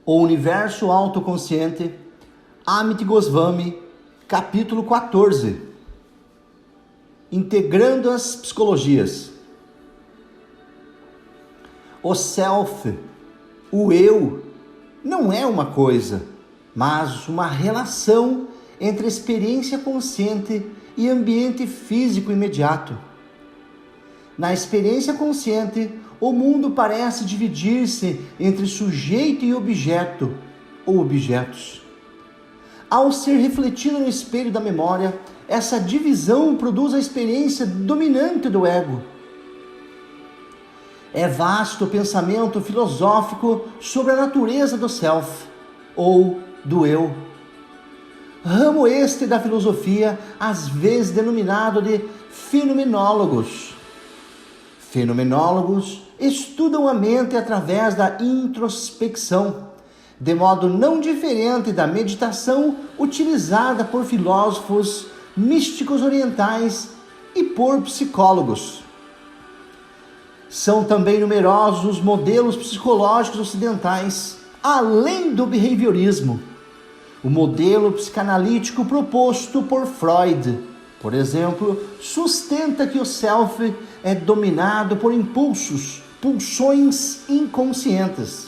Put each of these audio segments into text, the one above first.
O Universo Autoconsciente, Amit Goswami, capítulo 14. Integrando as psicologias. O self, o eu, não é uma coisa, mas uma relação entre experiência consciente e ambiente físico imediato. Na experiência consciente, o mundo parece dividir-se entre sujeito e objeto, ou objetos. Ao ser refletido no espelho da memória, essa divisão produz a experiência dominante do ego. É vasto o pensamento filosófico sobre a natureza do self, ou do eu. Ramo este da filosofia, às vezes denominado de fenomenólogos. Fenomenólogos estudam a mente através da introspecção, de modo não diferente da meditação utilizada por filósofos místicos orientais e por psicólogos. São também numerosos os modelos psicológicos ocidentais, além do behaviorismo. O modelo psicanalítico proposto por Freud, por exemplo, sustenta que o self é dominado por pulsões inconscientes.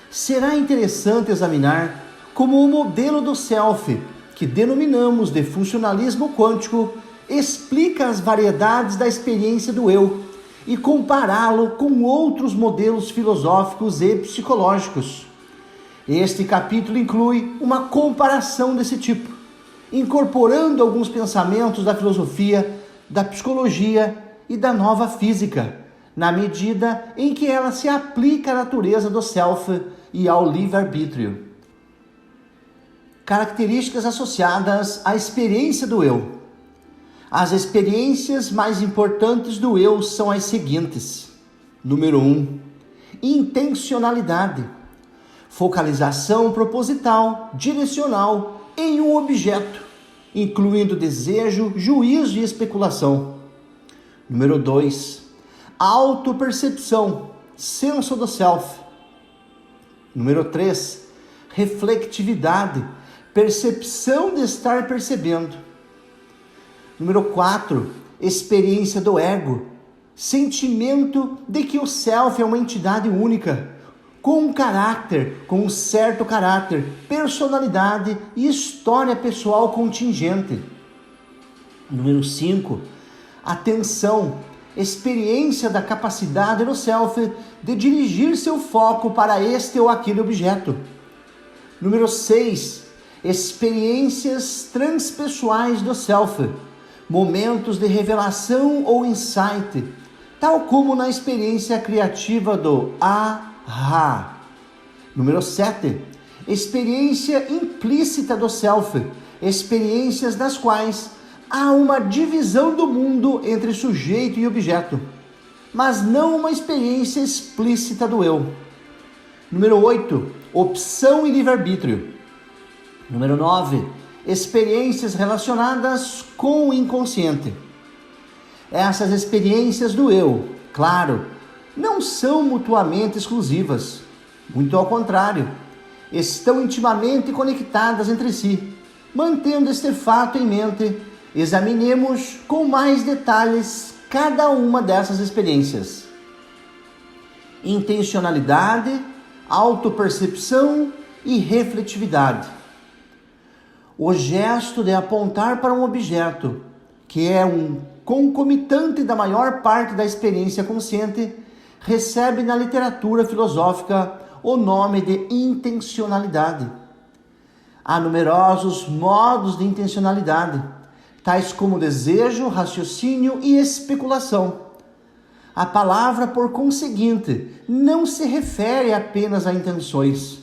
Será interessante examinar como o modelo do self, que denominamos de funcionalismo quântico, explica as variedades da experiência do eu e compará-lo com outros modelos filosóficos e psicológicos. Este capítulo inclui uma comparação desse tipo, incorporando alguns pensamentos da filosofia, da psicologia e da nova física, na medida em que ela se aplica à natureza do self e ao livre-arbítrio. Características associadas à experiência do eu. As experiências mais importantes do eu são as seguintes. Número 1. Intencionalidade. Focalização proposital, direcional em um objeto, incluindo desejo, juízo e especulação. Número 2. Autopercepção, senso do self. Número 3. Reflectividade, percepção de estar percebendo. Número 4. Experiência do ego, sentimento de que o self é uma entidade única, com um certo caráter, personalidade e história pessoal contingente. Número 5. Atenção, experiência da capacidade do self de dirigir seu foco para este ou aquele objeto. Número 6. Experiências transpessoais do self, momentos de revelação ou insight, tal como na experiência criativa do Aha. Número 7. Experiência implícita do self, experiências das quais há uma divisão do mundo entre sujeito e objeto, mas não uma experiência explícita do eu. Número 8. Opção e livre-arbítrio. Número 9. Experiências relacionadas com o inconsciente. Essas experiências do eu, claro, não são mutuamente exclusivas. Muito ao contrário, estão intimamente conectadas entre si. Mantendo este fato em mente, examinemos com mais detalhes cada uma dessas experiências. Intencionalidade, autopercepção e refletividade. O gesto de apontar para um objeto, que é um concomitante da maior parte da experiência consciente, recebe na literatura filosófica o nome de intencionalidade. Há numerosos modos de intencionalidade, tais como desejo, raciocínio e especulação. A palavra, por conseguinte, não se refere apenas a intenções.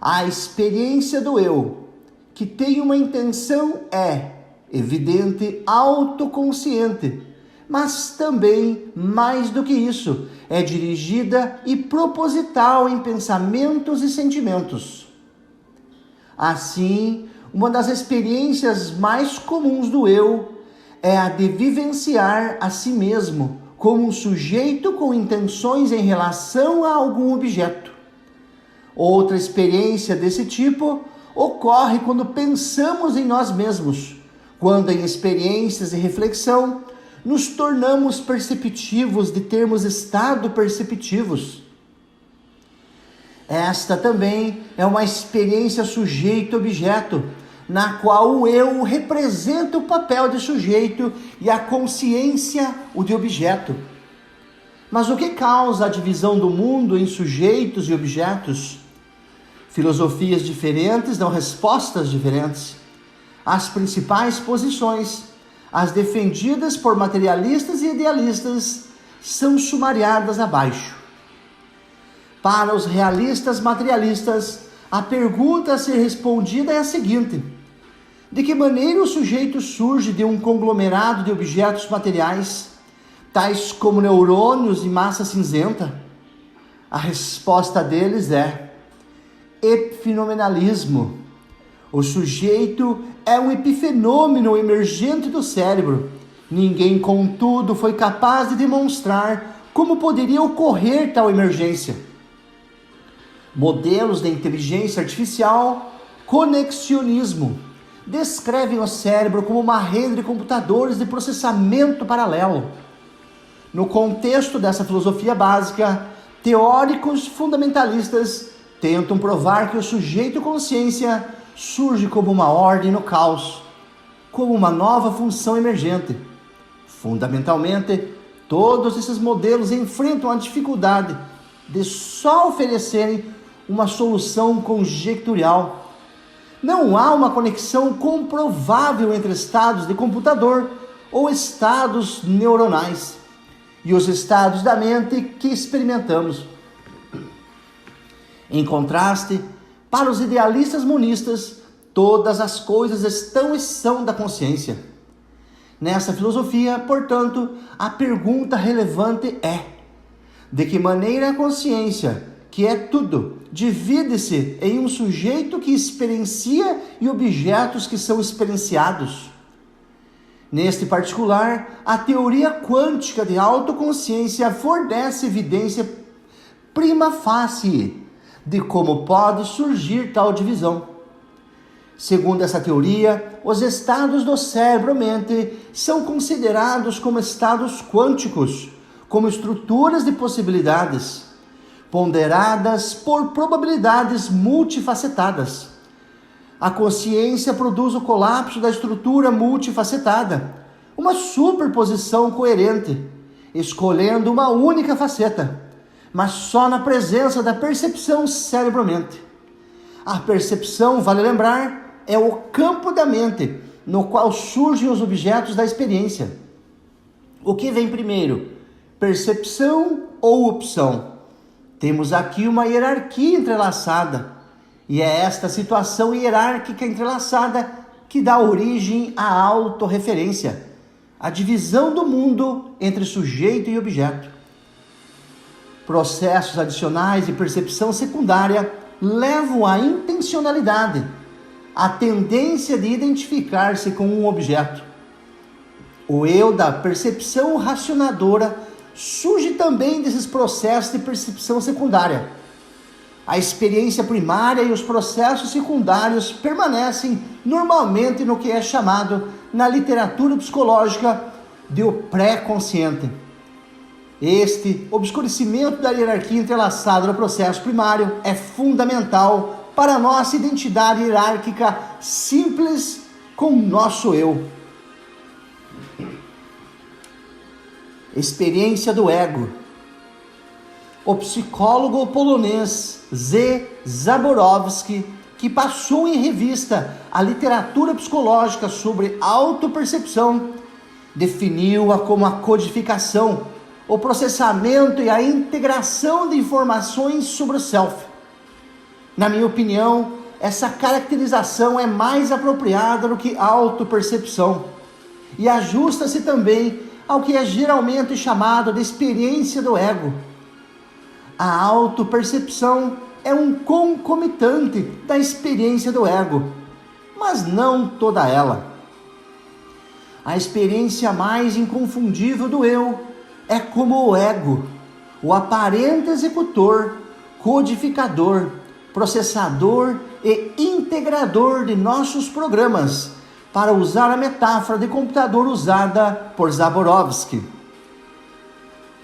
A experiência do eu, que tem uma intenção, é, evidente, autoconsciente, mas também, mais do que isso, é dirigida e proposital em pensamentos e sentimentos. Assim, uma das experiências mais comuns do eu é a de vivenciar a si mesmo como um sujeito com intenções em relação a algum objeto. Outra experiência desse tipo ocorre quando pensamos em nós mesmos, quando em experiências de reflexão nos tornamos perceptivos de termos estado perceptivos. Esta também é uma experiência sujeito-objeto, na qual o eu representa o papel de sujeito e a consciência o de objeto. Mas o que causa a divisão do mundo em sujeitos e objetos? Filosofias diferentes dão respostas diferentes. As principais posições, as defendidas por materialistas e idealistas, são sumariadas abaixo. Para os realistas materialistas, a pergunta a ser respondida é a seguinte: de que maneira o sujeito surge de um conglomerado de objetos materiais, tais como neurônios e massa cinzenta? A resposta deles é epifenomenalismo. O sujeito é um epifenômeno emergente do cérebro. Ninguém, contudo, foi capaz de demonstrar como poderia ocorrer tal emergência. Modelos de inteligência artificial, conexionismo, descrevem o cérebro como uma rede de computadores de processamento paralelo. No contexto dessa filosofia básica, teóricos fundamentalistas tentam provar que o sujeito-consciência surge como uma ordem no caos, como uma nova função emergente. Fundamentalmente, todos esses modelos enfrentam a dificuldade de só oferecerem uma solução conjectural. Não há uma conexão comprovável entre estados de computador ou estados neuronais e os estados da mente que experimentamos. Em contraste, para os idealistas monistas, todas as coisas estão e são da consciência. Nessa filosofia, portanto, a pergunta relevante é: de que maneira a consciência, que é tudo, divide-se em um sujeito que experiencia e objetos que são experienciados? Neste particular, a teoria quântica de autoconsciência fornece evidência prima facie de como pode surgir tal divisão. Segundo essa teoria, os estados do cérebro-mente são considerados como estados quânticos, como estruturas de possibilidades, ponderadas por probabilidades multifacetadas. A consciência produz o colapso da estrutura multifacetada, uma superposição coerente, escolhendo uma única faceta, mas só na presença da percepção cérebro-mente. A percepção, vale lembrar, é o campo da mente, no qual surgem os objetos da experiência. O que vem primeiro, percepção ou opção? Temos aqui uma hierarquia entrelaçada, e é esta situação hierárquica entrelaçada que dá origem à autorreferência, a divisão do mundo entre sujeito e objeto. Processos adicionais de percepção secundária levam à intencionalidade, à tendência de identificar-se com um objeto. O eu da percepção racionadora surge também desses processos de percepção secundária. A experiência primária e os processos secundários permanecem normalmente no que é chamado, na literatura psicológica, de o pré-consciente. Este obscurecimento da hierarquia entrelaçada no processo primário é fundamental para a nossa identidade hierárquica simples com o nosso eu. Experiência do ego. O psicólogo polonês Z. Zaborowski, que passou em revista a literatura psicológica sobre autopercepção, definiu-a como a codificação, o processamento e a integração de informações sobre o self. Na minha opinião, essa caracterização é mais apropriada do que autopercepção e ajusta-se também ao que é geralmente chamado de experiência do ego. A autopercepção é um concomitante da experiência do ego, mas não toda ela. A experiência mais inconfundível do eu é como o ego, o aparente executor, codificador, processador e integrador de nossos programas, para usar a metáfora de computador usada por Zaborowski.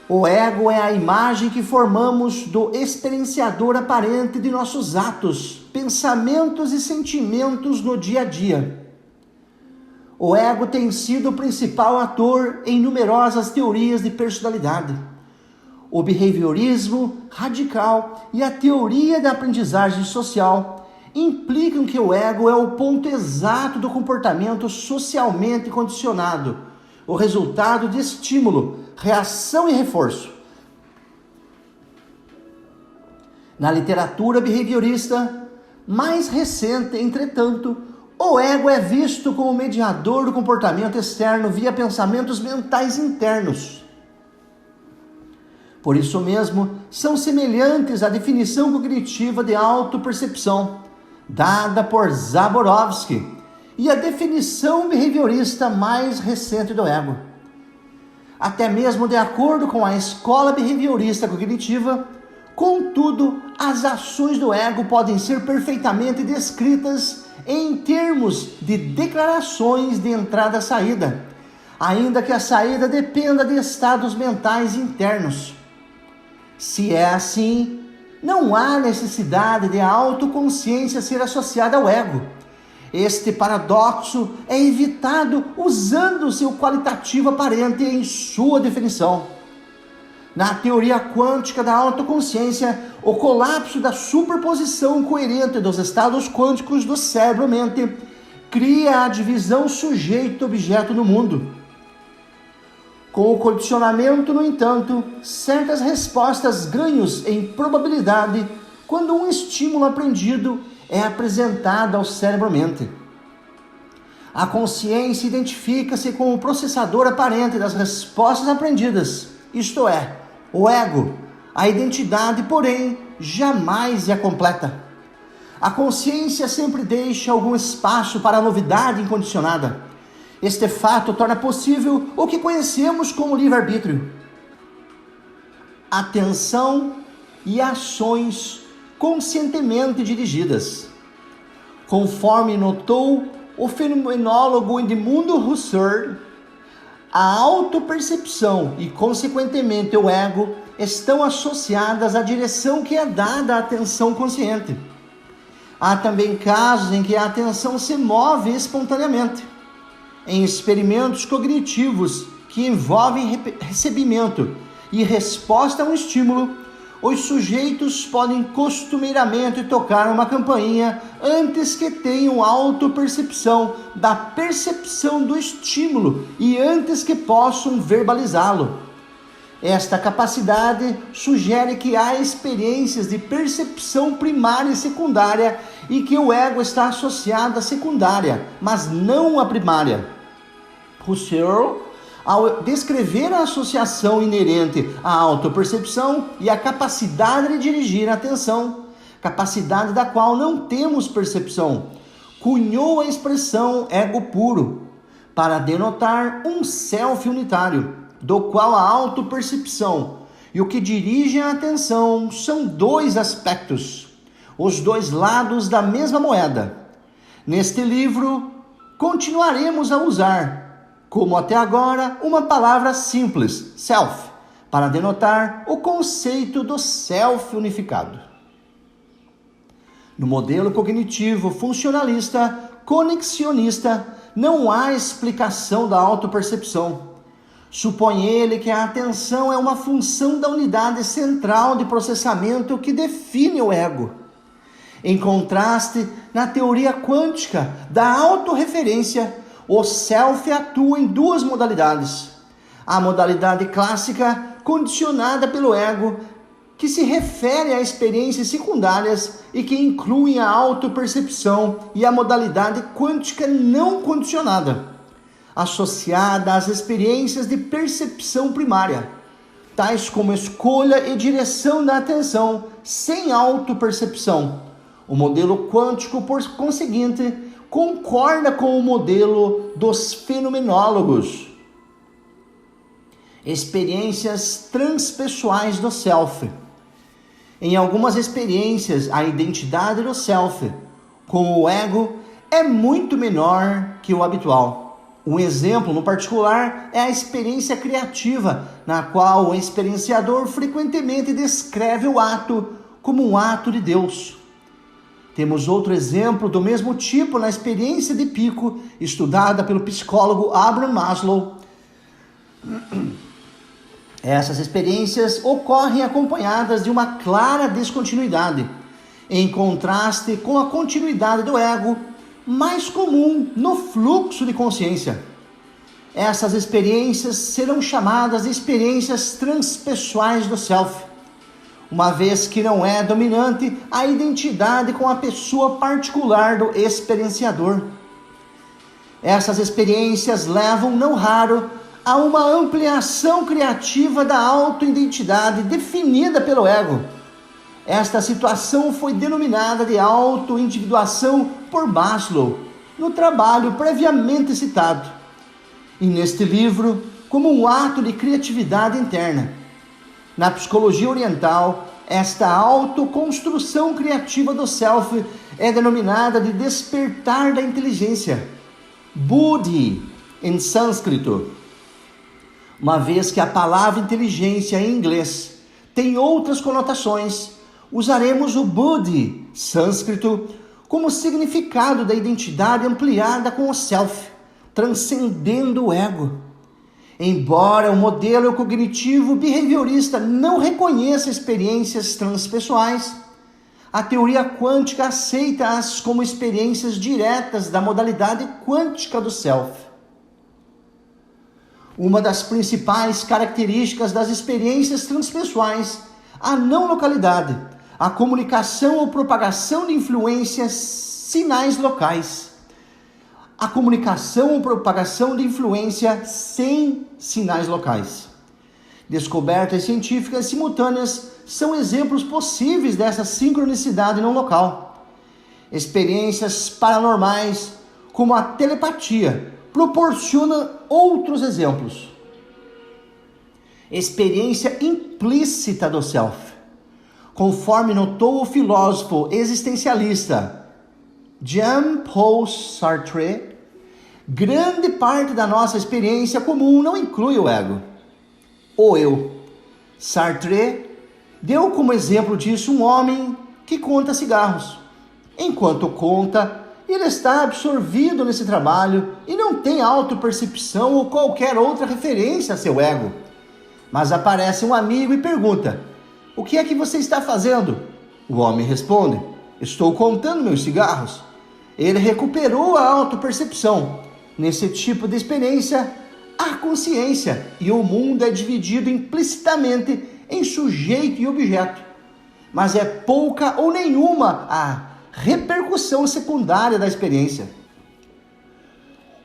O ego é a imagem que formamos do experienciador aparente de nossos atos, pensamentos e sentimentos no dia a dia. O ego tem sido o principal ator em numerosas teorias de personalidade. O behaviorismo radical e a teoria da aprendizagem social implicam que o ego é o ponto exato do comportamento socialmente condicionado, o resultado de estímulo, reação e reforço. Na literatura behaviorista mais recente, entretanto, o ego é visto como mediador do comportamento externo via pensamentos mentais internos. Por isso mesmo, são semelhantes à definição cognitiva de autopercepção, dada por Zaborowski, e a definição behaviorista mais recente do ego. Até mesmo de acordo com a escola behaviorista cognitiva, contudo, as ações do ego podem ser perfeitamente descritas em termos de declarações de entrada e saída, ainda que a saída dependa de estados mentais internos. Se é assim, não há necessidade de a autoconsciência ser associada ao ego. Este paradoxo é evitado usando seu qualitativo aparente em sua definição. Na teoria quântica da autoconsciência, o colapso da superposição coerente dos estados quânticos do cérebro-mente cria a divisão sujeito-objeto no mundo. Com o condicionamento, no entanto, certas respostas ganham em probabilidade quando um estímulo aprendido é apresentado ao cérebro-mente. A consciência identifica-se com o processador aparente das respostas aprendidas, isto é, o ego. A identidade, porém, jamais é completa. A consciência sempre deixa algum espaço para a novidade incondicionada. Este fato torna possível o que conhecemos como livre-arbítrio. Atenção e ações conscientemente dirigidas. Conforme notou o fenomenólogo Edmundo Husserl, a autopercepção e, consequentemente, o ego estão associadas à direção que é dada à atenção consciente. Há também casos em que a atenção se move espontaneamente. Em experimentos cognitivos que envolvem recebimento e resposta a um estímulo, os sujeitos podem costumeiramente tocar uma campainha antes que tenham autopercepção da percepção do estímulo e antes que possam verbalizá-lo. Esta capacidade sugere que há experiências de percepção primária e secundária e que o ego está associado à secundária, mas não à primária. Husserl, ao descrever a associação inerente à autopercepção e à capacidade de dirigir a atenção, capacidade da qual não temos percepção, cunhou a expressão ego puro, para denotar um self unitário, do qual a autopercepção e o que dirige a atenção são dois aspectos, os dois lados da mesma moeda. Neste livro, continuaremos a usar, como até agora, uma palavra simples, self, para denotar o conceito do self unificado. No modelo cognitivo funcionalista conexionista, não há explicação da autopercepção. Supõe ele que a atenção é uma função da unidade central de processamento que define o ego. Em contraste, na teoria quântica da autorreferência, o self atua em duas modalidades. A modalidade clássica, condicionada pelo ego, que se refere a experiências secundárias e que incluem a autopercepção, e a modalidade quântica não condicionada, associada às experiências de percepção primária, tais como escolha e direção da atenção sem autopercepção. O modelo quântico, por conseguinte, concorda com o modelo dos fenomenólogos. Experiências transpessoais do self. Em algumas experiências, a identidade do self, como o ego, é muito menor que o habitual. Um exemplo, no particular, é a experiência criativa, na qual o experienciador frequentemente descreve o ato como um ato de Deus. Temos outro exemplo do mesmo tipo na experiência de pico, estudada pelo psicólogo Abraham Maslow. Essas experiências ocorrem acompanhadas de uma clara descontinuidade, em contraste com a continuidade do ego, mais comum no fluxo de consciência. Essas experiências serão chamadas de experiências transpessoais do self, uma vez que não é dominante a identidade com a pessoa particular do experienciador. Essas experiências levam, não raro, a uma ampliação criativa da autoidentidade definida pelo ego. Esta situação foi denominada de auto-individuação por Maslow, no trabalho previamente citado, e neste livro, como um ato de criatividade interna. Na psicologia oriental, esta autoconstrução criativa do self é denominada de despertar da inteligência, buddhi, em sânscrito. Uma vez que a palavra inteligência em inglês tem outras conotações, usaremos o buddhi, sânscrito, como significado da identidade ampliada com o self, transcendendo o ego. Embora o modelo cognitivo behaviorista não reconheça experiências transpessoais, a teoria quântica aceita-as como experiências diretas da modalidade quântica do self. Uma das principais características das experiências transpessoais, a não localidade, a comunicação ou propagação de influências sinais locais. A comunicação ou propagação de influência sem sinais locais. Descobertas científicas simultâneas são exemplos possíveis dessa sincronicidade não local. Experiências paranormais, como a telepatia, proporcionam outros exemplos. Experiência implícita do self. Conforme notou o filósofo existencialista Jean-Paul Sartre, grande parte da nossa experiência comum não inclui o ego, o eu. Sartre deu como exemplo disso um homem que conta cigarros. Enquanto conta, ele está absorvido nesse trabalho e não tem autopercepção ou qualquer outra referência a seu ego. Mas aparece um amigo e pergunta: "O que é que você está fazendo?" O homem responde: "Estou contando meus cigarros." Ele recuperou a autopercepção. Nesse tipo de experiência, há consciência e o mundo é dividido implicitamente em sujeito e objeto. Mas é pouca ou nenhuma a repercussão secundária da experiência.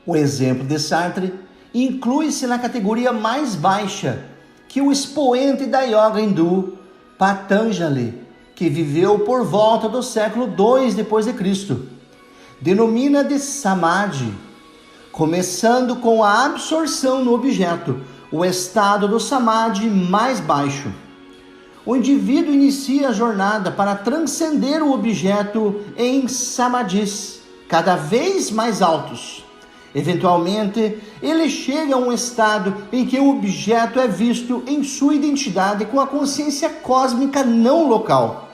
O exemplo de Sartre inclui-se na categoria mais baixa que o expoente da yoga hindu Patanjali, que viveu por volta do século II d.C., denomina de samadhi, começando com a absorção no objeto, o estado do samadhi mais baixo. O indivíduo inicia a jornada para transcender o objeto em samadhis cada vez mais altos. Eventualmente, ele chega a um estado em que o objeto é visto em sua identidade com a consciência cósmica não local.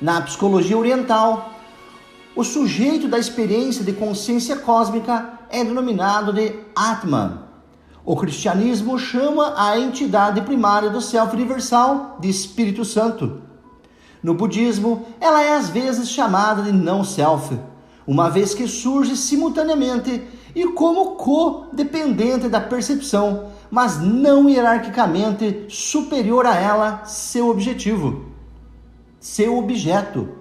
Na psicologia oriental, o sujeito da experiência de consciência cósmica é denominado de Atman. O cristianismo chama a entidade primária do Self universal de Espírito Santo. No budismo, ela é às vezes chamada de não-self, uma vez que surge simultaneamente e como co-dependente da percepção, mas não hierarquicamente superior a ela, seu objetivo, seu objeto.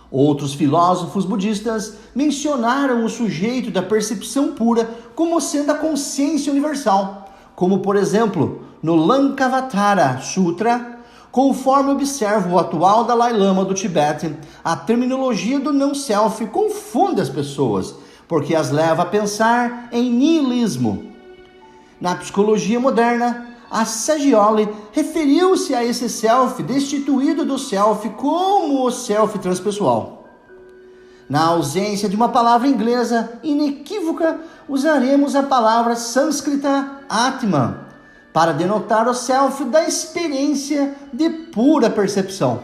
Outros filósofos budistas mencionaram o sujeito da percepção pura como sendo a consciência universal, como por exemplo no Lankavatara Sutra, conforme observa o atual Dalai Lama do Tibete. A terminologia do não-self confunde as pessoas, porque as leva a pensar em niilismo. Na psicologia moderna, a Saggioli referiu-se a esse self destituído do self como o self transpessoal. Na ausência de uma palavra inglesa inequívoca, usaremos a palavra sânscrita Atman para denotar o self da experiência de pura percepção.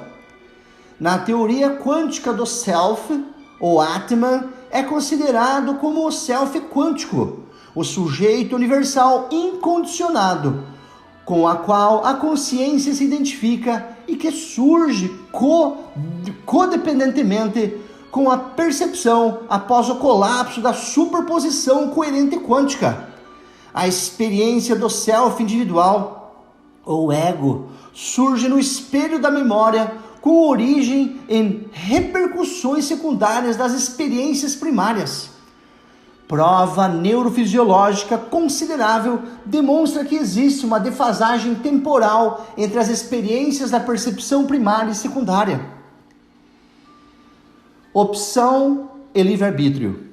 Na teoria quântica do self, o Atman é considerado como o self quântico, o sujeito universal incondicionado, com a qual a consciência se identifica e que surge codependentemente com a percepção após o colapso da superposição coerente quântica. A experiência do self individual, ou ego, surge no espelho da memória com origem em repercussões secundárias das experiências primárias. Prova neurofisiológica considerável demonstra que existe uma defasagem temporal entre as experiências da percepção primária e secundária. Opção e livre-arbítrio.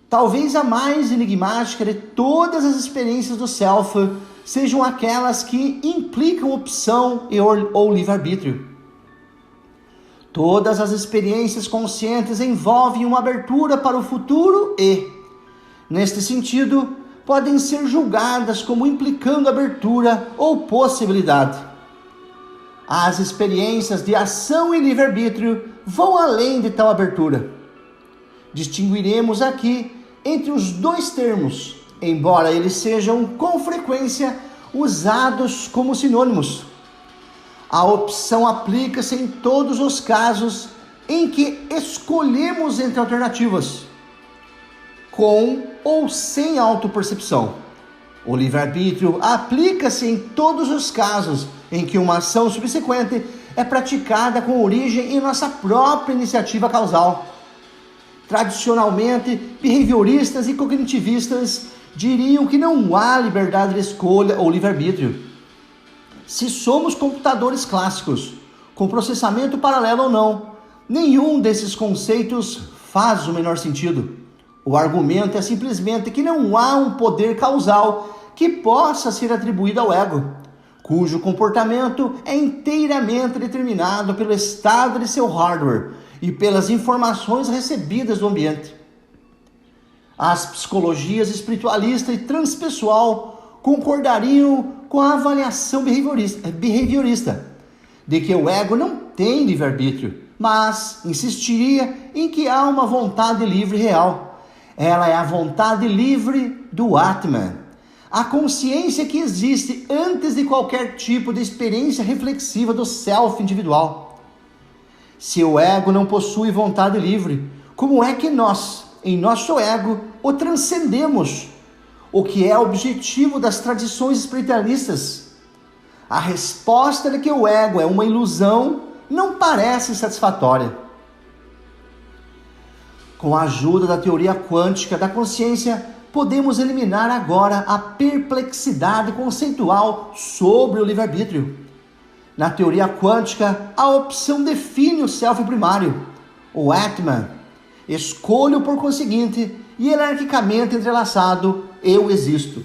Talvez a mais enigmática de todas as experiências do self sejam aquelas que implicam opção ou livre-arbítrio. Todas as experiências conscientes envolvem uma abertura para o futuro e, neste sentido, podem ser julgadas como implicando abertura ou possibilidade. As experiências de ação e livre-arbítrio vão além de tal abertura. Distinguiremos aqui entre os dois termos, embora eles sejam com frequência usados como sinônimos. A opção aplica-se em todos os casos em que escolhemos entre alternativas, com ou sem autopercepção. O livre-arbítrio aplica-se em todos os casos em que uma ação subsequente é praticada com origem em nossa própria iniciativa causal. Tradicionalmente, behavioristas e cognitivistas diriam que não há liberdade de escolha ou livre-arbítrio. Se somos computadores clássicos, com processamento paralelo ou não, nenhum desses conceitos faz o menor sentido. O argumento é simplesmente que não há um poder causal que possa ser atribuído ao ego, cujo comportamento é inteiramente determinado pelo estado de seu hardware e pelas informações recebidas do ambiente. As psicologias espiritualista e transpessoal concordariam com a avaliação behaviorista de que o ego não tem livre-arbítrio, mas insistiria em que há uma vontade livre real. Ela é a vontade livre do Atman, a consciência que existe antes de qualquer tipo de experiência reflexiva do self individual. Se o ego não possui vontade livre, como é que nós, em nosso ego, o transcendemos? O que é objetivo das tradições espiritualistas? A resposta de que o ego é uma ilusão não parece satisfatória. Com a ajuda da teoria quântica da consciência, podemos eliminar agora a perplexidade conceitual sobre o livre-arbítrio. Na teoria quântica, a opção define o self primário, o Atman. Escolho, por conseguinte, hierarquicamente entrelaçado, eu existo.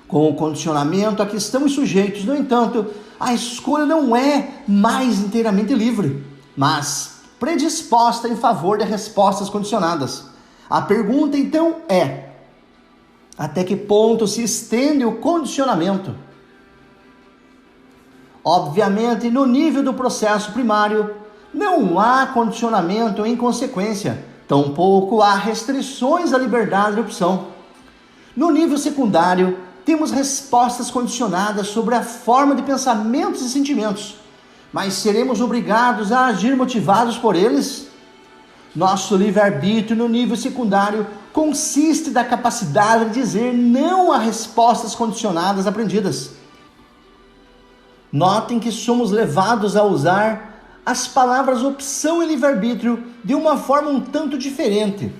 Com o condicionamento a que estamos sujeitos, no entanto, a escolha não é mais inteiramente livre, mas predisposta em favor de respostas condicionadas. A pergunta, então, é: até que ponto se estende o condicionamento? Obviamente, no nível do processo primário, não há condicionamento em consequência, tampouco há restrições à liberdade de opção. No nível secundário, temos respostas condicionadas sobre a forma de pensamentos e sentimentos, mas seremos obrigados a agir motivados por eles? Nosso livre-arbítrio no nível secundário consiste da capacidade de dizer não a respostas condicionadas aprendidas. Notem que somos levados a usar as palavras opção e livre-arbítrio de uma forma um tanto diferente.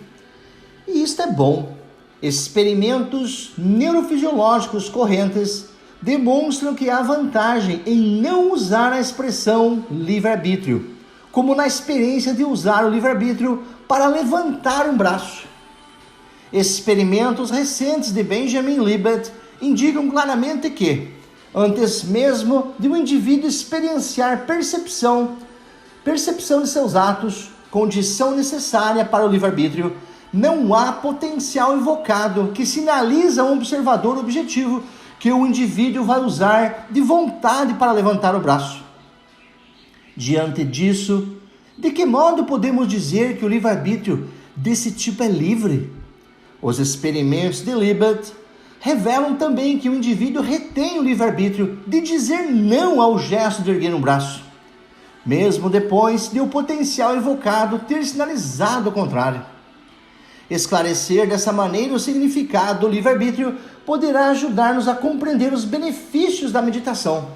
E isto é bom. Experimentos neurofisiológicos correntes demonstram que há vantagem em não usar a expressão livre-arbítrio, como na experiência de usar o livre-arbítrio para levantar um braço. Experimentos recentes de Benjamin Libet indicam claramente que, antes mesmo de um indivíduo experienciar percepção de seus atos, condição necessária para o livre-arbítrio, não há potencial invocado que sinaliza ao observador objetivo que o indivíduo vai usar de vontade para levantar o braço. Diante disso, de que modo podemos dizer que o livre-arbítrio desse tipo é livre? Os experimentos de Libet revelam também que o indivíduo retém o livre-arbítrio de dizer não ao gesto de erguer um braço, mesmo depois de o potencial invocado ter sinalizado o contrário. Esclarecer dessa maneira o significado do livre-arbítrio poderá ajudar-nos a compreender os benefícios da meditação,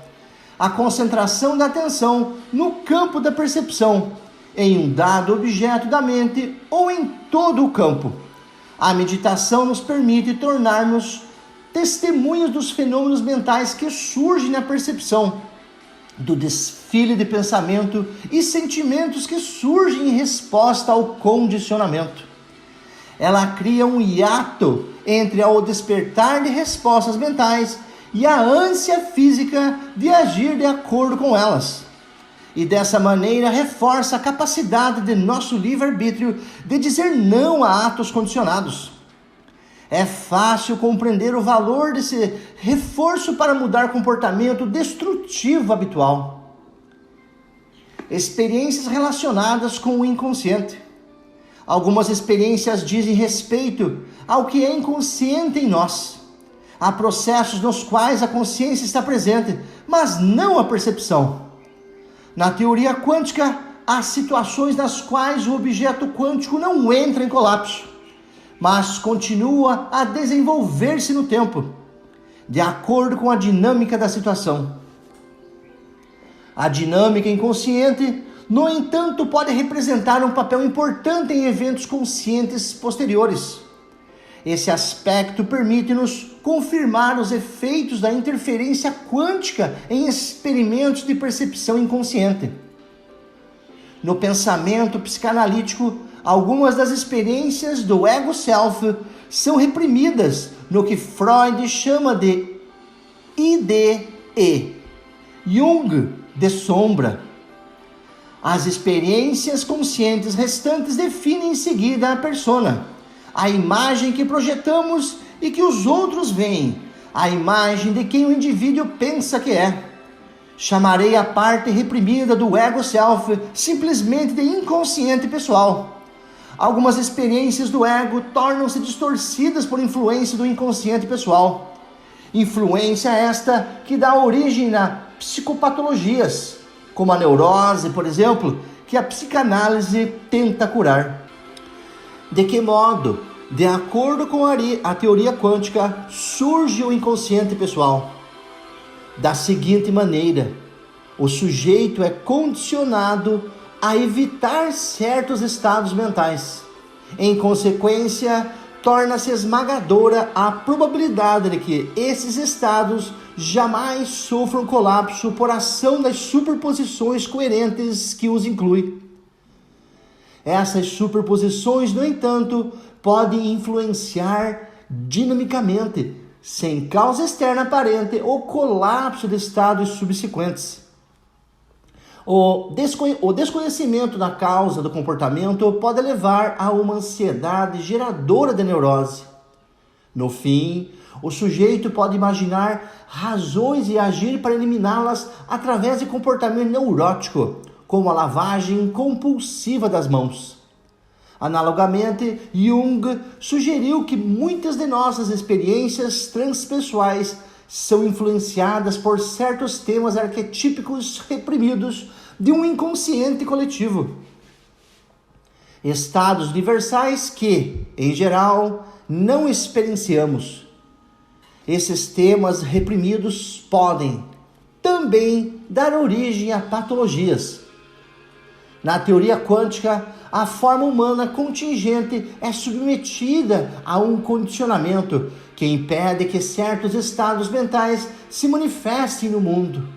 a concentração da atenção no campo da percepção, em um dado objeto da mente ou em todo o campo. A meditação nos permite tornar-nos testemunhas dos fenômenos mentais que surgem na percepção, do desfile de pensamento e sentimentos que surgem em resposta ao condicionamento. Ela cria um hiato entre o despertar de respostas mentais e a ânsia física de agir de acordo com elas. E dessa maneira reforça a capacidade de nosso livre-arbítrio de dizer não a atos condicionados. É fácil compreender o valor desse reforço para mudar comportamento destrutivo habitual. Experiências relacionadas com o inconsciente. Algumas experiências dizem respeito ao que é inconsciente em nós. Há processos nos quais a consciência está presente, mas não a percepção. Na teoria quântica, há situações nas quais o objeto quântico não entra em colapso, mas continua a desenvolver-se no tempo, de acordo com a dinâmica da situação. A dinâmica inconsciente, no entanto, pode representar um papel importante em eventos conscientes posteriores. Esse aspecto permite-nos confirmar os efeitos da interferência quântica em experimentos de percepção inconsciente. No pensamento psicanalítico, algumas das experiências do ego-self são reprimidas no que Freud chama de IDE, Jung de sombra. As experiências conscientes restantes definem em seguida a persona, a imagem que projetamos e que os outros veem, a imagem de quem o indivíduo pensa que é. Chamarei a parte reprimida do ego-self simplesmente de inconsciente pessoal. Algumas experiências do ego tornam-se distorcidas por influência do inconsciente pessoal. Influência esta que dá origem a psicopatologias, como a neurose, por exemplo, que a psicanálise tenta curar. De que modo, de acordo com a teoria quântica, surge o inconsciente pessoal? Da seguinte maneira: o sujeito é condicionado a evitar certos estados mentais. Em consequência, torna-se esmagadora a probabilidade de que esses estados jamais sofram colapso por ação das superposições coerentes que os incluem. Essas superposições, no entanto, podem influenciar dinamicamente, sem causa externa aparente, o colapso de estados subsequentes. O desconhecimento da causa do comportamento pode levar a uma ansiedade geradora de neurose. No fim, o sujeito pode imaginar razões e agir para eliminá-las através de comportamento neurótico, como a lavagem compulsiva das mãos. Analogamente, Jung sugeriu que muitas de nossas experiências transpessoais são influenciadas por certos temas arquetípicos reprimidos de um inconsciente coletivo. Estados universais que, em geral, não experienciamos. Esses temas reprimidos podem também dar origem a patologias. Na teoria quântica, a forma humana contingente é submetida a um condicionamento que impede que certos estados mentais se manifestem no mundo.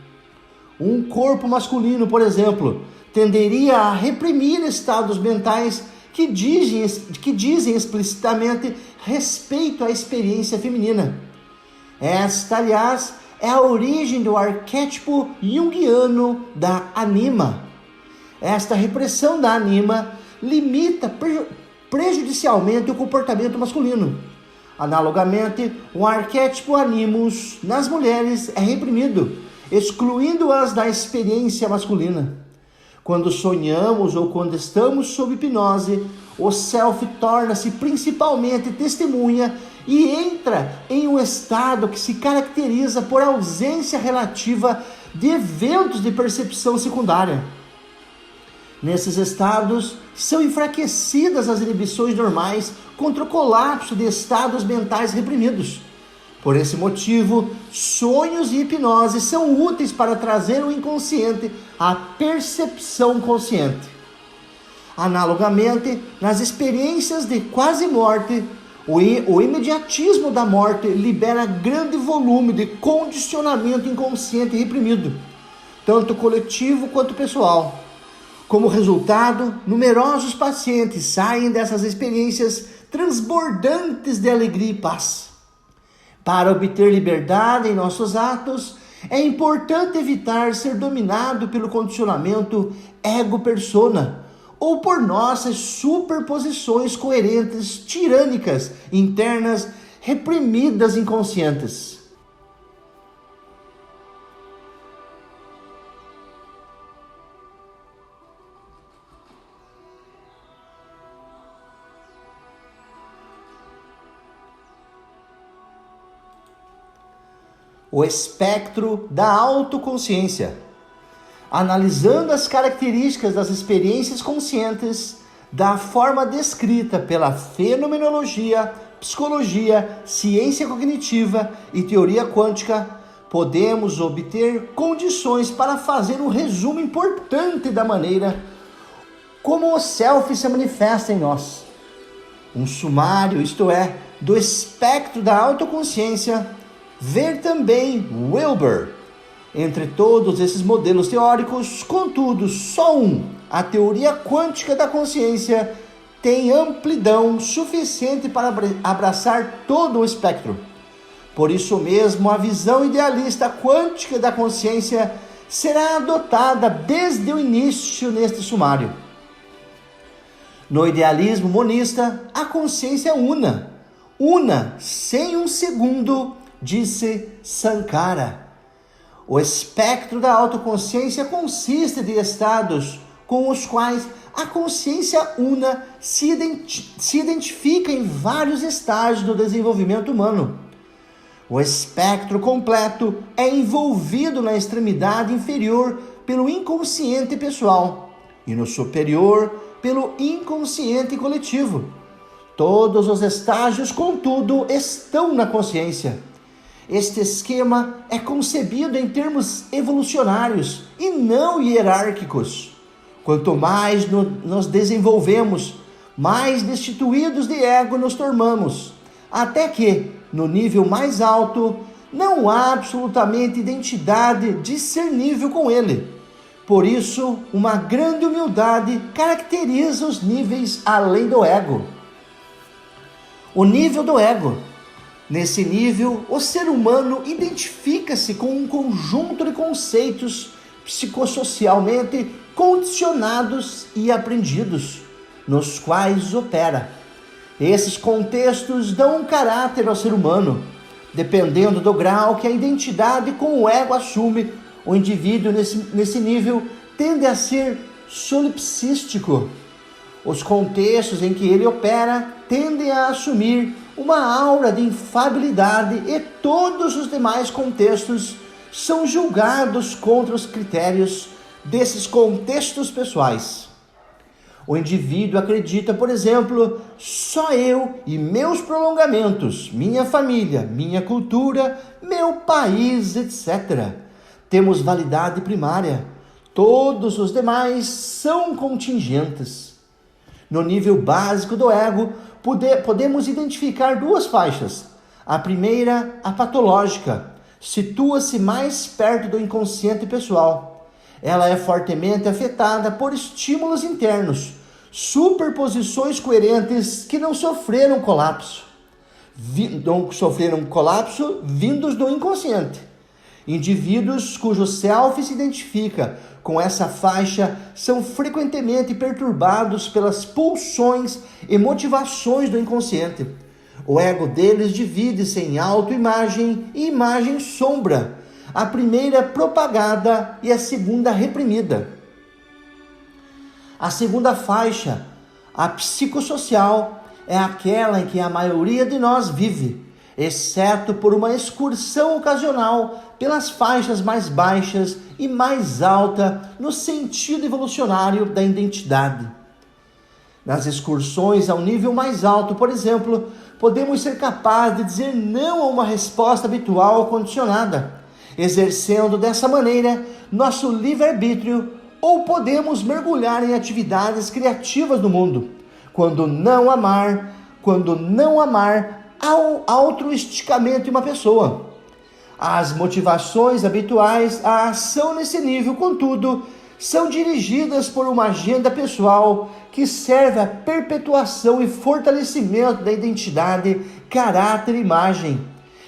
Um corpo masculino, por exemplo, tenderia a reprimir estados mentais que dizem explicitamente respeito à experiência feminina. Esta, aliás, é a origem do arquétipo junguiano da anima. Esta repressão da anima limita prejudicialmente o comportamento masculino. Analogamente, o arquétipo animus nas mulheres é reprimido, excluindo-as da experiência masculina. Quando sonhamos ou quando estamos sob hipnose, o self torna-se principalmente testemunha e entra em um estado que se caracteriza por ausência relativa de eventos de percepção secundária. Nesses estados, são enfraquecidas as inibições normais contra o colapso de estados mentais reprimidos. Por esse motivo, sonhos e hipnose são úteis para trazer o inconsciente à percepção consciente. Analogamente, nas experiências de quase morte, o imediatismo da morte libera grande volume de condicionamento inconsciente reprimido, tanto coletivo quanto pessoal. Como resultado, numerosos pacientes saem dessas experiências transbordantes de alegria e paz. Para obter liberdade em nossos atos, é importante evitar ser dominado pelo condicionamento ego-persona ou por nossas superposições coerentes, tirânicas, internas, reprimidas, inconscientes. O espectro da autoconsciência. Analisando as características das experiências conscientes da forma descrita pela fenomenologia, psicologia, ciência cognitiva e teoria quântica, podemos obter condições para fazer um resumo importante da maneira como o self se manifesta em nós. Um sumário, isto é, do espectro da autoconsciência. Ver também Wilber. Entre todos esses modelos teóricos, contudo, só a teoria quântica da consciência, tem amplidão suficiente para abraçar todo o espectro. Por isso mesmo, a visão idealista quântica da consciência será adotada desde o início neste sumário. No idealismo monista, a consciência é una, sem um segundo, disse Sankara. O espectro da autoconsciência consiste de estados com os quais a consciência una se identifica em vários estágios do desenvolvimento humano. O espectro completo é envolvido na extremidade inferior pelo inconsciente pessoal e no superior pelo inconsciente coletivo. Todos os estágios, contudo, estão na consciência. Este esquema é concebido em termos evolucionários e não hierárquicos. Quanto mais nos desenvolvemos, mais destituídos de ego nos tornamos, até que, no nível mais alto, não há absolutamente identidade discernível com ele. Por isso, uma grande humildade caracteriza os níveis além do ego. O nível do ego. Nesse nível, o ser humano identifica-se com um conjunto de conceitos psicossocialmente condicionados e aprendidos, nos quais opera. Esses contextos dão um caráter ao ser humano. Dependendo do grau que a identidade com o ego assume, o indivíduo nesse nível tende a ser solipsístico. Os contextos em que ele opera tendem a assumir uma aura de infalibilidade e todos os demais contextos são julgados contra os critérios desses contextos pessoais. O indivíduo acredita, por exemplo, só eu e meus prolongamentos, minha família, minha cultura, meu país, etc. Temos validade primária. Todos os demais são contingentes. No nível básico do ego, podemos identificar duas faixas. A primeira, a patológica, situa-se mais perto do inconsciente pessoal. Ela é fortemente afetada por estímulos internos, superposições coerentes que não sofreram colapso. sofreram colapso vindos do inconsciente. Indivíduos cujo self se identifica com essa faixa são frequentemente perturbados pelas pulsões e motivações do inconsciente. O ego deles divide-se em autoimagem e imagem sombra, a primeira propagada e a segunda reprimida. A segunda faixa, a psicossocial, é aquela em que a maioria de nós vive, exceto por uma excursão ocasional pelas faixas mais baixas e mais alta no sentido evolucionário da identidade. Nas excursões ao nível mais alto, por exemplo, podemos ser capazes de dizer não a uma resposta habitual ou condicionada, exercendo dessa maneira nosso livre-arbítrio, ou podemos mergulhar em atividades criativas no mundo, quando não amar altruisticamente uma pessoa. As motivações habituais à ação nesse nível, contudo, são dirigidas por uma agenda pessoal que serve à perpetuação e fortalecimento da identidade, caráter e imagem,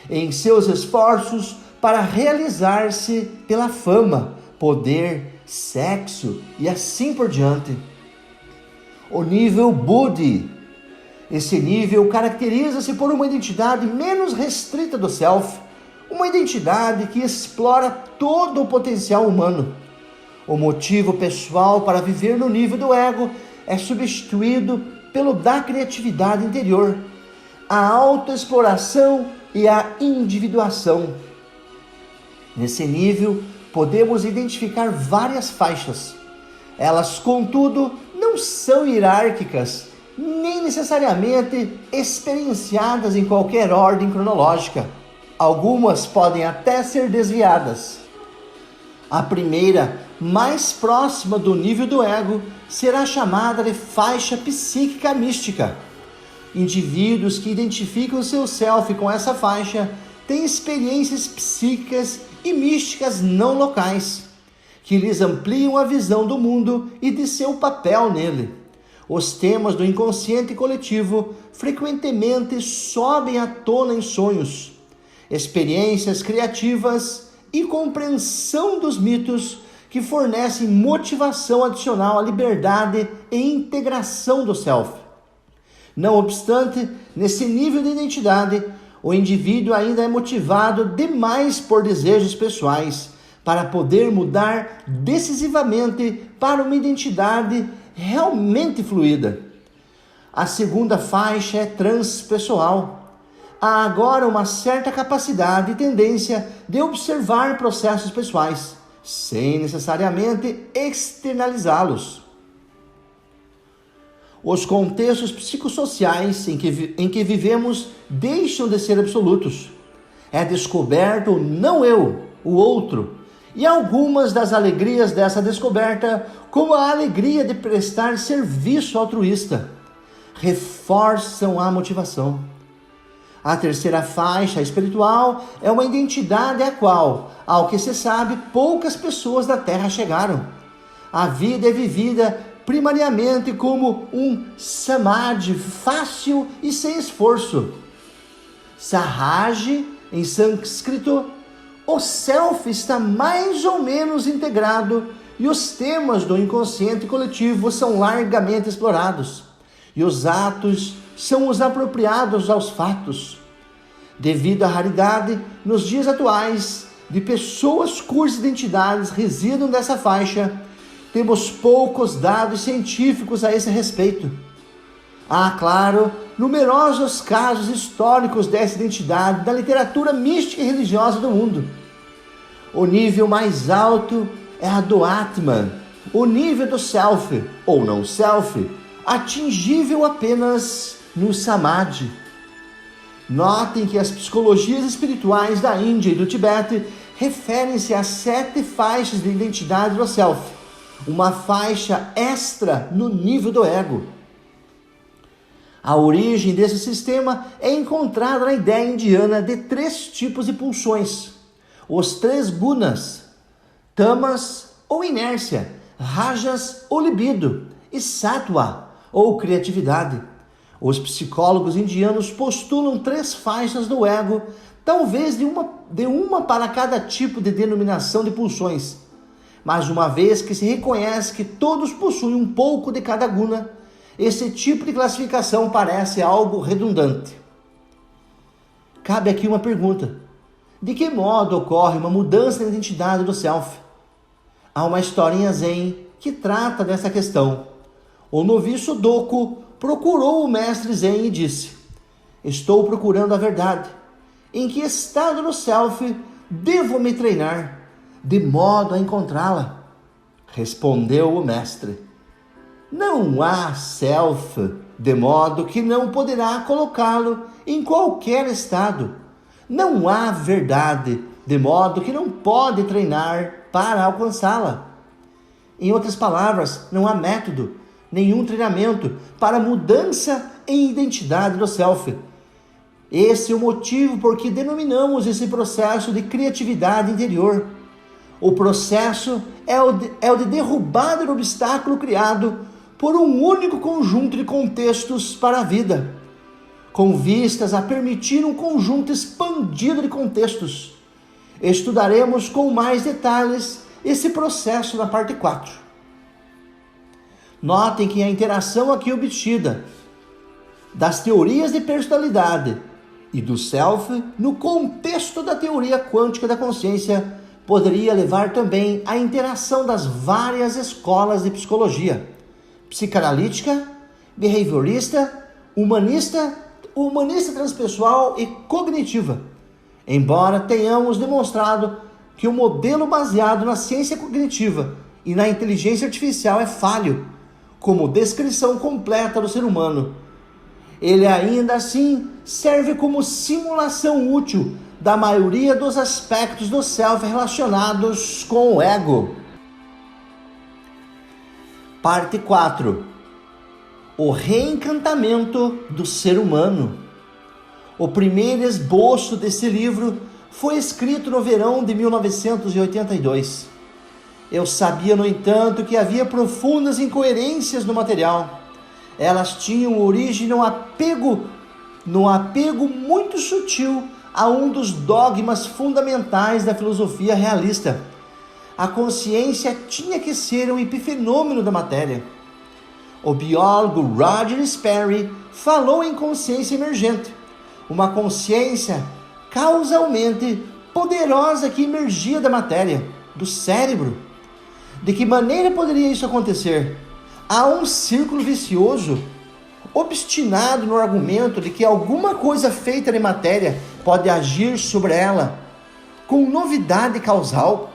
em seus esforços para realizar-se pela fama, poder, sexo e assim por diante. O nível Buddhi. Esse nível caracteriza-se por uma identidade menos restrita do self, uma identidade que explora todo o potencial humano. O motivo pessoal para viver no nível do ego é substituído pelo da criatividade interior, a autoexploração e a individuação. Nesse nível, podemos identificar várias faixas. Elas, contudo, não são hierárquicas, nem necessariamente experienciadas em qualquer ordem cronológica. Algumas podem até ser desviadas. A primeira, mais próxima do nível do ego, será chamada de faixa psíquica mística. Indivíduos que identificam seu self com essa faixa têm experiências psíquicas e místicas não locais, que lhes ampliam a visão do mundo e de seu papel nele. Os temas do inconsciente coletivo frequentemente sobem à tona em sonhos. Experiências criativas e compreensão dos mitos que fornecem motivação adicional à liberdade e integração do self. Não obstante, nesse nível de identidade, o indivíduo ainda é motivado demais por desejos pessoais para poder mudar decisivamente para uma identidade realmente fluida. A segunda faixa é transpessoal. Há agora uma certa capacidade e tendência de observar processos pessoais, sem necessariamente externalizá-los. Os contextos psicossociais em que vivemos deixam de ser absolutos. É descoberto o não eu, o outro, e algumas das alegrias dessa descoberta, como a alegria de prestar serviço altruísta, reforçam a motivação. A terceira faixa espiritual é uma identidade à qual, ao que se sabe, poucas pessoas da Terra chegaram. A vida é vivida primariamente como um samadhi fácil e sem esforço. Sahaji, em sânscrito, o self está mais ou menos integrado e os temas do inconsciente coletivo são largamente explorados. E os atos são os apropriados aos fatos. Devido à raridade, nos dias atuais, de pessoas cujas identidades residam nessa faixa, temos poucos dados científicos a esse respeito. Há, claro, numerosos casos históricos dessa identidade na literatura mística e religiosa do mundo. O nível mais alto é a do Atman, o nível do Self, ou não Self, atingível apenas no Samadhi. Notem que as psicologias espirituais da Índia e do Tibete referem-se a 7 faixas de identidade do Self, uma faixa extra no nível do ego. A origem desse sistema é encontrada na ideia indiana de 3 tipos de pulsões: os 3 gunas, tamas ou inércia, rajas ou libido, e sattva ou criatividade. Os psicólogos indianos postulam 3 faixas do ego, talvez de uma para cada tipo de denominação de pulsões. Mas uma vez que se reconhece que todos possuem um pouco de cada guna, esse tipo de classificação parece algo redundante. Cabe aqui uma pergunta: de que modo ocorre uma mudança na identidade do self? Há uma historinha zen que trata dessa questão. O noviço Doku procurou o mestre zen e disse: estou procurando a verdade. Em que estado do self devo me treinar, de modo a encontrá-la? Respondeu o mestre: não há self, de modo que não poderá colocá-lo em qualquer estado. Não há verdade, de modo que não pode treinar para alcançá-la. Em outras palavras, não há método, nenhum treinamento para mudança em identidade do self. Esse é o motivo por que denominamos esse processo de criatividade interior. O processo é o de derrubada do obstáculo criado por um único conjunto de contextos para a vida, com vistas a permitir um conjunto expandido de contextos. Estudaremos com mais detalhes esse processo na parte 4. Notem que a interação aqui obtida das teorias de personalidade e do self no contexto da teoria quântica da consciência poderia levar também à interação das várias escolas de psicologia: psicanalítica, behaviorista, humanista transpessoal e cognitiva. Embora tenhamos demonstrado que o modelo baseado na ciência cognitiva e na inteligência artificial é falho como descrição completa do ser humano, ele ainda assim serve como simulação útil da maioria dos aspectos do self relacionados com o ego. Parte 4. O reencantamento do ser humano. O primeiro esboço desse livro foi escrito no verão de 1982. Eu sabia, no entanto, que havia profundas incoerências no material. Elas tinham origem no apego muito sutil a um dos dogmas fundamentais da filosofia realista. A consciência tinha que ser um epifenômeno da matéria. O biólogo Roger Sperry falou em consciência emergente, uma consciência causalmente poderosa que emergia da matéria, do cérebro. De que maneira poderia isso acontecer? Há um círculo vicioso, obstinado no argumento de que alguma coisa feita de matéria pode agir sobre ela com novidade causal.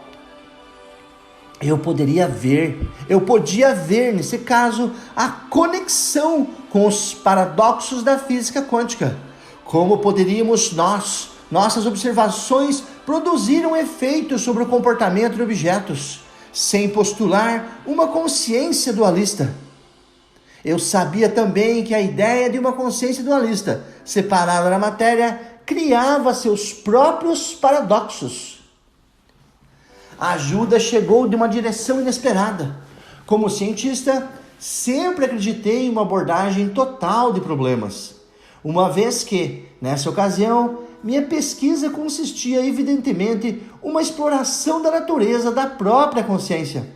Eu podia ver, nesse caso, a conexão com os paradoxos da física quântica. Como poderíamos nossas observações produzir um efeito sobre o comportamento de objetos, sem postular uma consciência dualista? Eu sabia também que a ideia de uma consciência dualista, separada da matéria, criava seus próprios paradoxos. A ajuda chegou de uma direção inesperada. Como cientista, sempre acreditei em uma abordagem total de problemas, uma vez que, nessa ocasião, minha pesquisa consistia evidentemente uma exploração da natureza da própria consciência.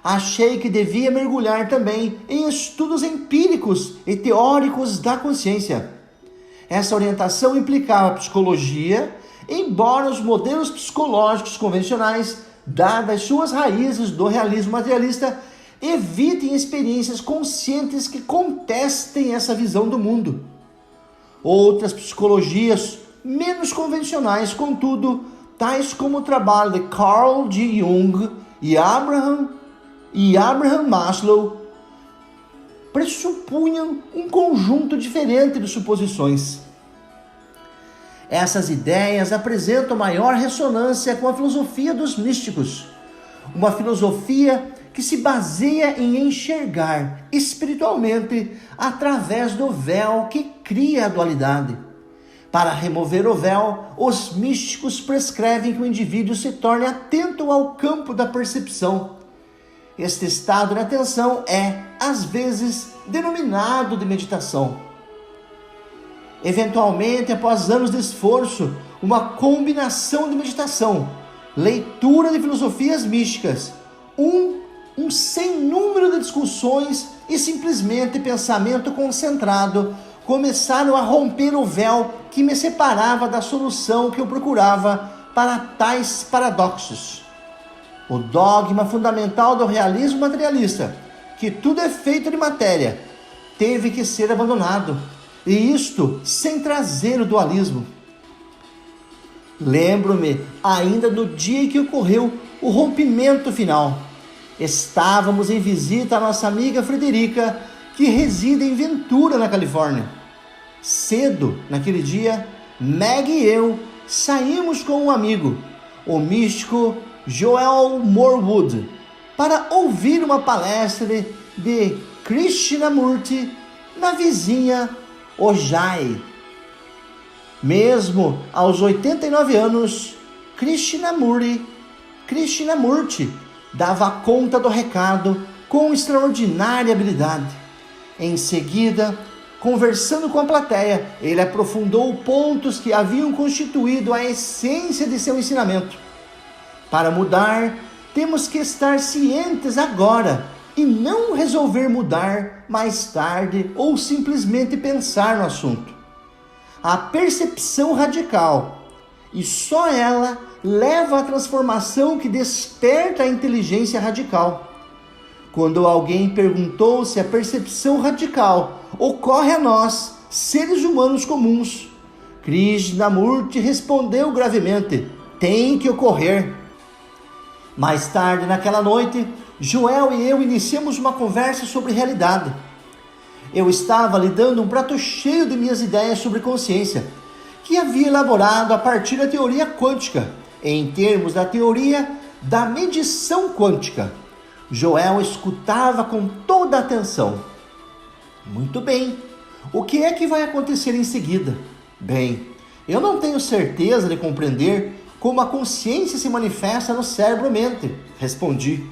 Achei que devia mergulhar também em estudos empíricos e teóricos da consciência. Essa orientação implicava psicologia, embora os modelos psicológicos convencionais, dadas suas raízes do realismo materialista, evitem experiências conscientes que contestem essa visão do mundo. Outras psicologias menos convencionais, contudo, tais como o trabalho de Carl G. Jung e Abraham Maslow, pressupunham um conjunto diferente de suposições. Essas ideias apresentam maior ressonância com a filosofia dos místicos, uma filosofia que se baseia em enxergar espiritualmente através do véu que cria a dualidade. Para remover o véu, os místicos prescrevem que o indivíduo se torne atento ao campo da percepção. Este estado de atenção é, às vezes, denominado de meditação. Eventualmente, após anos de esforço, uma combinação de meditação, leitura de filosofias místicas, um sem número de discussões e simplesmente pensamento concentrado começaram a romper o véu que me separava da solução que eu procurava para tais paradoxos. O dogma fundamental do realismo materialista, que tudo é feito de matéria, teve que ser abandonado, e isto sem trazer o dualismo. Lembro-me ainda do dia em que ocorreu o rompimento final. Estávamos em visita à nossa amiga Frederica, que reside em Ventura, na Califórnia. Cedo, naquele dia, Meg e eu saímos com um amigo, o místico Joel Morwood, para ouvir uma palestra de Krishnamurti na vizinha Ojai. Mesmo aos 89 anos, Krishnamurti dava conta do recado com extraordinária habilidade. Em seguida, conversando com a plateia, ele aprofundou pontos que haviam constituído a essência de seu ensinamento. Para mudar, temos que estar cientes agora e não resolver mudar mais tarde ou simplesmente pensar no assunto. A percepção radical, e só ela, leva à transformação que desperta a inteligência radical. Quando alguém perguntou se a percepção radical ocorre a nós, seres humanos comuns, Krishnamurti respondeu gravemente: tem que ocorrer. Mais tarde naquela noite, Joel e eu iniciamos uma conversa sobre realidade. Eu estava lhe dando um prato cheio de minhas ideias sobre consciência, que havia elaborado a partir da teoria quântica, em termos da teoria da medição quântica. Joel escutava com toda a atenção. Muito bem, o que é que vai acontecer em seguida? Bem, eu não tenho certeza de compreender como a consciência se manifesta no cérebro-mente, respondi,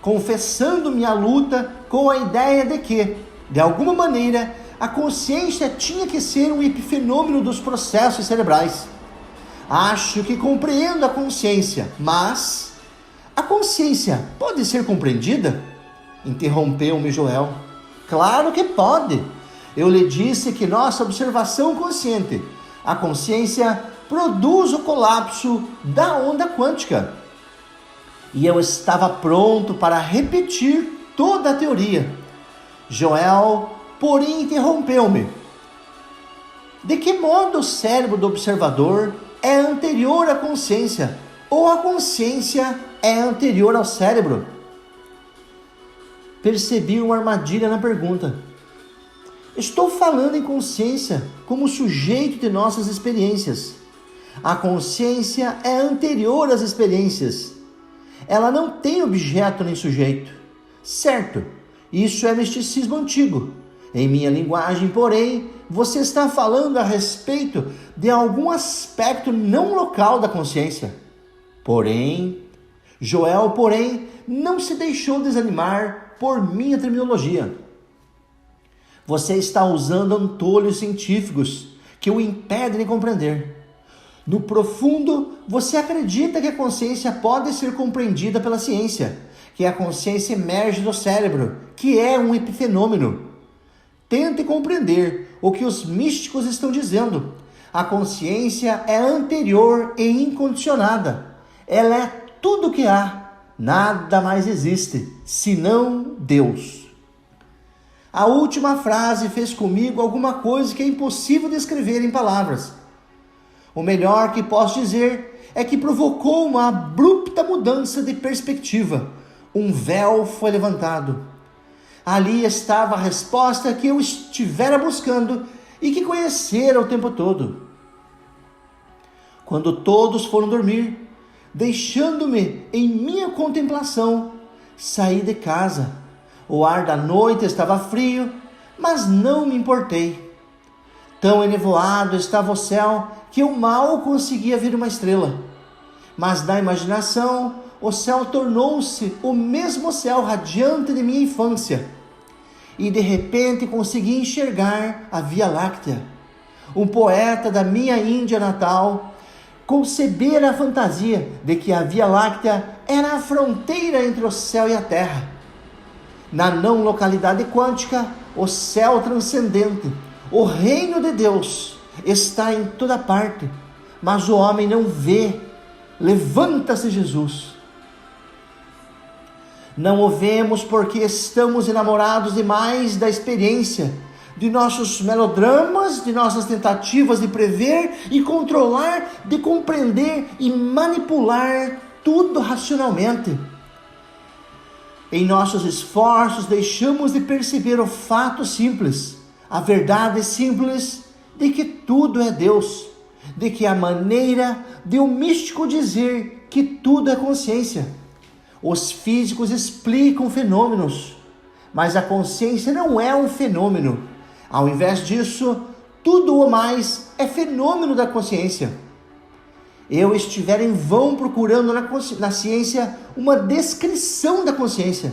confessando minha luta com a ideia de que, de alguma maneira, a consciência tinha que ser um epifenômeno dos processos cerebrais. Acho que compreendo a consciência, mas a consciência pode ser compreendida? Interrompeu-me Joel. Claro que pode. Eu lhe disse que nossa observação consciente, a consciência, produz o colapso da onda quântica. E eu estava pronto para repetir toda a teoria. Joel, porém, interrompeu-me. De que modo o cérebro do observador é anterior à consciência, ou a consciência é anterior ao cérebro? Percebi uma armadilha na pergunta. Estou falando em consciência como sujeito de nossas experiências. A consciência é anterior às experiências. Ela não tem objeto nem sujeito. Certo, isso é misticismo antigo. Em minha linguagem, porém, você está falando a respeito de algum aspecto não local da consciência. Joel, não se deixou desanimar por minha terminologia. Você está usando antolhos científicos que o impedem de compreender. No profundo, você acredita que a consciência pode ser compreendida pela ciência, que a consciência emerge do cérebro, que é um epifenômeno. Tente compreender o que os místicos estão dizendo. A consciência é anterior e incondicionada. Ela é tudo o que há. Nada mais existe, senão Deus. A última frase fez comigo alguma coisa que é impossível descrever em palavras. O melhor que posso dizer é que provocou uma abrupta mudança de perspectiva. Um véu foi levantado. Ali estava a resposta que eu estivera buscando e que conhecera o tempo todo. Quando todos foram dormir, deixando-me em minha contemplação, saí de casa. O ar da noite estava frio, mas não me importei. Tão enevoado estava o céu que eu mal conseguia ver uma estrela. Mas na imaginação, o céu tornou-se o mesmo céu radiante de minha infância. E de repente consegui enxergar a Via Láctea. um poeta da minha Índia natal, concebera a fantasia de que a Via Láctea era a fronteira entre o céu e a terra. Na não localidade quântica, o céu transcendente, o reino de Deus, está em toda parte, mas o homem não vê. Levanta-se, Jesus. Não o vemos porque estamos enamorados demais da experiência, de nossos melodramas, de nossas tentativas de prever e controlar, de compreender e manipular tudo racionalmente. Em nossos esforços, deixamos de perceber o fato simples, a verdade simples de que tudo é Deus, de que a maneira de um místico dizer que tudo é consciência. Os físicos explicam fenômenos, mas a consciência não é um fenômeno. Ao invés disso, tudo o mais é fenômeno da consciência. Eu estivera em vão procurando na ciência uma descrição da consciência.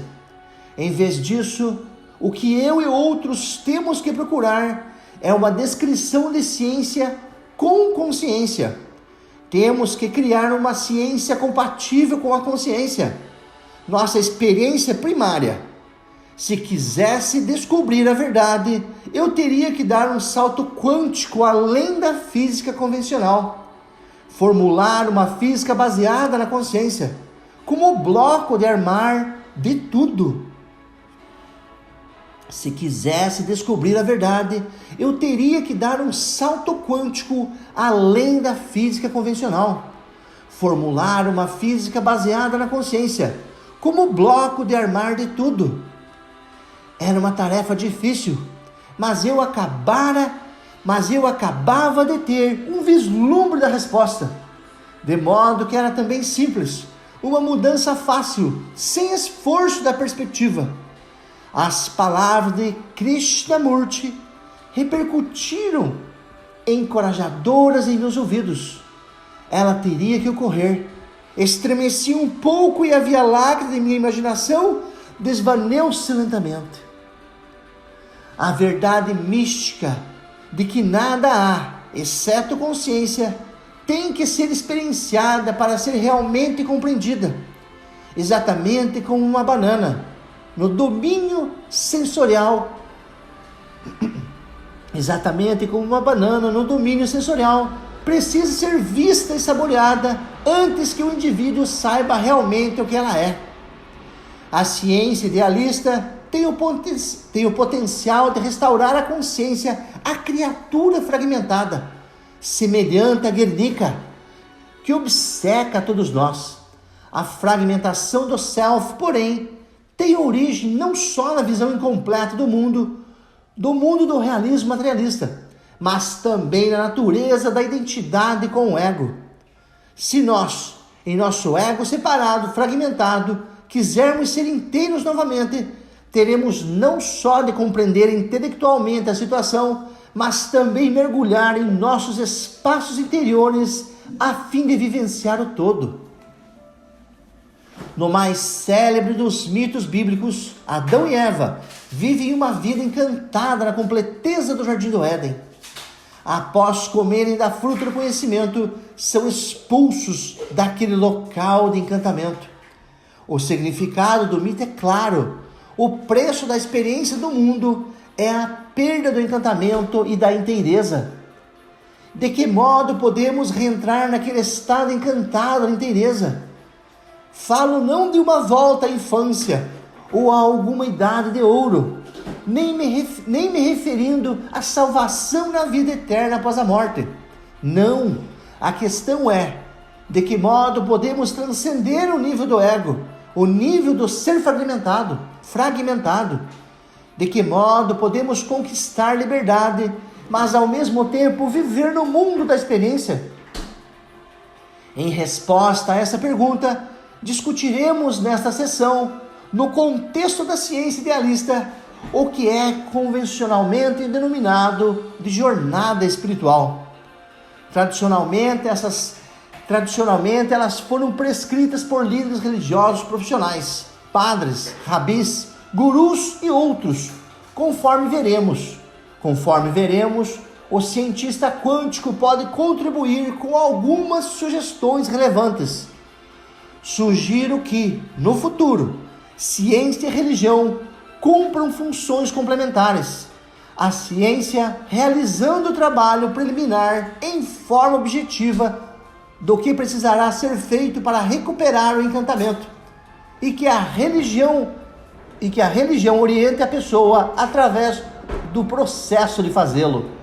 Em vez disso, o que eu e outros temos que procurar é uma descrição de ciência com consciência. Temos que criar uma ciência compatível com a consciência, nossa experiência primária. Se quisesse descobrir a verdade, eu teria que dar um salto quântico além da física convencional. Formular uma física baseada na consciência, como o bloco de armar de tudo. Se quisesse descobrir a verdade, eu teria que dar um salto quântico além da física convencional. Formular uma física baseada na consciência, como o bloco de armar de tudo. Era uma tarefa difícil, mas eu acabava de ter um vislumbre da resposta, de modo que era também simples, uma mudança fácil, sem esforço da perspectiva. As palavras de Krishnamurti repercutiram encorajadoras em meus ouvidos. Ela teria que ocorrer. Estremeci um pouco e a Via Láctea de minha imaginação desvaneceu lentamente. A verdade mística de que nada há, exceto consciência, tem que ser experienciada para ser realmente compreendida. Exatamente como uma banana, no domínio sensorial. Exatamente como uma banana no domínio sensorial, precisa ser vista e saboreada antes que o indivíduo saiba realmente o que ela é. A ciência idealista tem o potencial de restaurar a consciência à criatura fragmentada, semelhante a Guernica, que obceca a todos nós. A fragmentação do self, porém, tem origem não só na visão incompleta do mundo do realismo materialista, mas também na natureza da identidade com o ego. Se nós, em nosso ego separado, fragmentado, quisermos ser inteiros novamente, teremos não só de compreender intelectualmente a situação, mas também mergulhar em nossos espaços interiores a fim de vivenciar o todo. No mais célebre dos mitos bíblicos, Adão e Eva vivem uma vida encantada na completeza do Jardim do Éden. Após comerem da fruta do conhecimento, são expulsos daquele local de encantamento. O significado do mito é claro. O preço da experiência do mundo é a perda do encantamento e da inteireza. De que modo podemos reentrar naquele estado encantado da inteireza? Falo não de uma volta à infância ou a alguma idade de ouro, nem me referindo à salvação na vida eterna após a morte. Não, a questão é de que modo podemos transcender o nível do ego, o nível do ser fragmentado. De que modo podemos conquistar liberdade, mas ao mesmo tempo viver no mundo da experiência? Em resposta a essa pergunta, discutiremos nesta sessão, no contexto da ciência idealista, o que é convencionalmente denominado de jornada espiritual. Tradicionalmente, elas foram prescritas por líderes religiosos profissionais, padres, rabis, gurus e outros, conforme veremos, o cientista quântico pode contribuir com algumas sugestões relevantes. Sugiro que, no futuro, ciência e religião cumpram funções complementares. A ciência realizando o trabalho preliminar em forma objetiva do que precisará ser feito para recuperar o encantamento, e que a religião oriente a pessoa através do processo de fazê-lo.